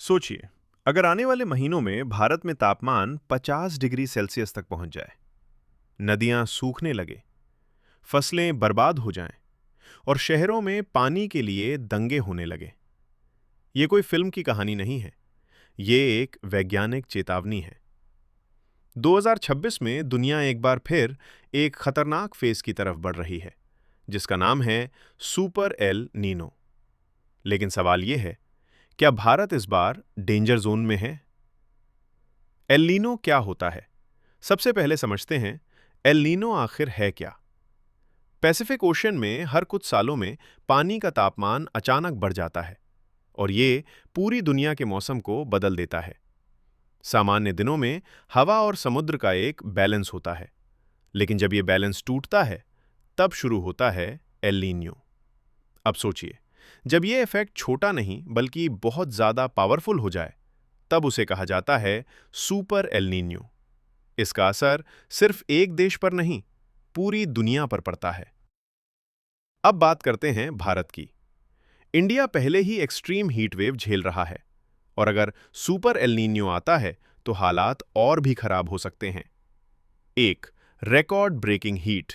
सोचिए, अगर आने वाले महीनों में भारत में तापमान 50 डिग्री सेल्सियस तक पहुंच जाए, नदियां सूखने लगे, फसलें बर्बाद हो जाएं और शहरों में पानी के लिए दंगे होने लगे। ये कोई फिल्म की कहानी नहीं है, ये एक वैज्ञानिक चेतावनी है। 2026 में दुनिया एक बार फिर एक खतरनाक फेज की तरफ बढ़ रही है, जिसका नाम है सुपर एल नीनो। लेकिन सवाल यह है, क्या भारत इस बार डेंजर जोन में है? एल नीनो क्या होता है? सबसे पहले समझते हैं, एल नीनो आखिर है क्या। पैसिफिक ओशन में हर कुछ सालों में पानी का तापमान अचानक बढ़ जाता है और ये पूरी दुनिया के मौसम को बदल देता है। सामान्य दिनों में हवा और समुद्र का एक बैलेंस होता है, लेकिन जब ये बैलेंस टूटता है, तब शुरू होता है एल नीनो। अब सोचिए, जब ये इफेक्ट छोटा नहीं बल्कि बहुत ज्यादा पावरफुल हो जाए, तब उसे कहा जाता है सुपर एल नीनो। इसका असर सिर्फ एक देश पर नहीं, पूरी दुनिया पर पड़ता है। अब बात करते हैं भारत की। इंडिया पहले ही एक्सट्रीम हीट वेव झेल रहा है और अगर सुपर एल नीनो आता है तो हालात और भी खराब हो सकते हैं। एक, रिकॉर्ड ब्रेकिंग हीट।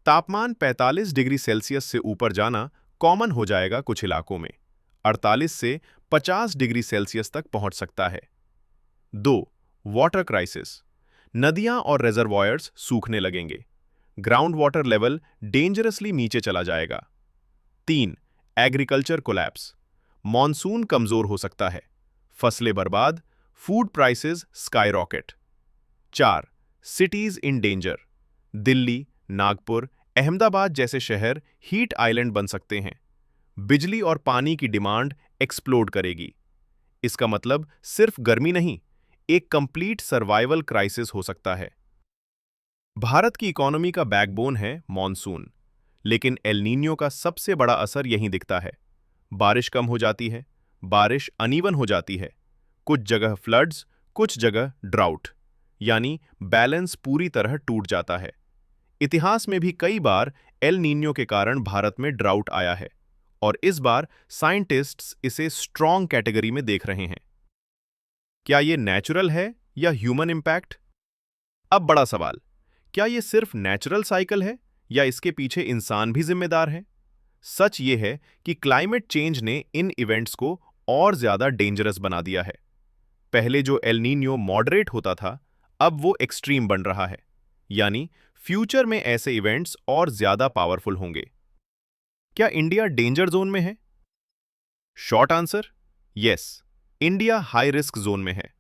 तापमान 45 डिग्री सेल्सियस से ऊपर जाना कॉमन हो जाएगा कुछ इलाकों में। 48 से 50 डिग्री सेल्सियस तक पहुंच सकता है। 2, वाटर क्राइसिस। नदियां और रिजर्वॉयर्स सूखने लगेंगे। ग्राउंड वाटर लेवल डेंजरसली नीचे चला जाएगा। 3, एग्रीकल्चर कोलैप्स। मॉनसून कमजोर हो सकता है, फसलें बर्बाद, food prices skyrocket. 4, cities in danger. Delhi, Nagpur, Ahmedabad जैसे शहर हीट आइलैंड बन सकते हैं। बिजली और पानी की डिमांड एक्सप्लोड करेगी। इसका मतलब सिर्फ गर्मी नहीं, एक कंप्लीट सर्वाइवल क्राइसिस हो सकता है। भारत की इकोनॉमी का बैकबोन है मॉनसून, लेकिन एल नीनो का सबसे बड़ा असर यहीं दिखता है। बारिश कम हो जाती है, बारिश अनइवन हो जाती है, कुछ जगह फ्लड्स, कुछ जगह ड्राउट, यानी बैलेंस पूरी तरह टूट जाता है। इतिहास में भी कई बार एल नीनो के कारण भारत में ड्राउट आया है और इस बार साइंटिस्ट्स इसे स्ट्रॉन्ग कैटेगरी में देख रहे हैं। क्या ये नेचुरल है या ह्यूमन इंपैक्ट? अब बड़ा सवाल, क्या ये सिर्फ नेचुरल साइकिल है या इसके पीछे इंसान भी जिम्मेदार है? सच ये है कि क्लाइमेट चेंज ने इन इवेंट्स को और ज्यादा डेंजरस बना दिया है। पहले जो एल नीनो मॉडरेट होता था, अब वो एक्सट्रीम बन रहा है, यानी फ्यूचर में ऐसे इवेंट्स और ज्यादा पावरफुल होंगे। क्या इंडिया डेंजर जोन में है? Short answer, yes, India high risk zone में है।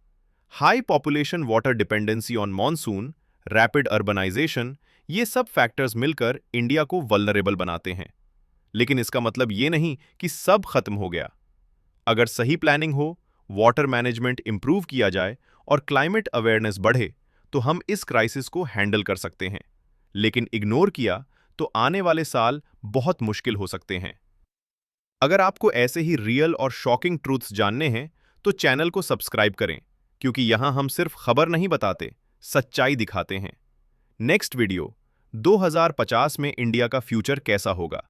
High population, water dependency on monsoon, rapid urbanisation, ये सब फैक्टर्स मिलकर इंडिया को वल्नरेबल बनाते हैं। लेकिन इसका मतलब ये नहीं कि सब खत्म हो गया। अगर सही प्लानिंग हो, वाटर मैनेजमेंट इंप्रूव किया जाए और क्लाइमेट अवेयरनेस बढ़े, तो हम इस क्राइसिस को हैंडल कर सकते हैं। लेकिन इग्नोर किया तो आने वाले साल बहुत मुश्किल हो सकते हैं। अगर आपको ऐसे ही रियल और शॉकिंग ट्रूथ्स जानने हैं, तो चैनल को सब्सक्राइब करें, क्योंकि यहां हम सिर्फ खबर नहीं बताते, सच्चाई दिखाते हैं। नेक्स्ट वीडियो, 2050 में इंडिया का फ्यूचर कैसा होगा?